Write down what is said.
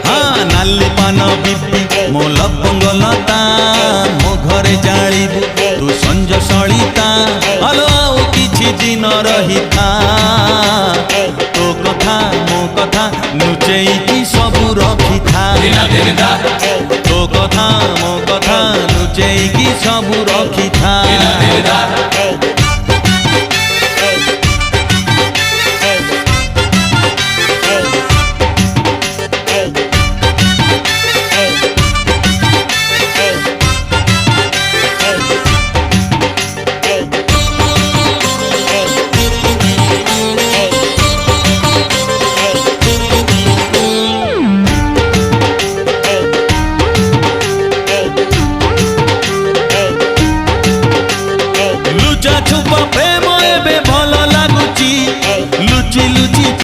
हाँ नाली पान बिपी मो लवंग लता मो घरे जालिबु तू संज सलिता हलो आउ किछि दिन रही था तो कथा मो कथा लुचेई की सब रखी था तो कथा मो कथा लुचेई की सब रखी था।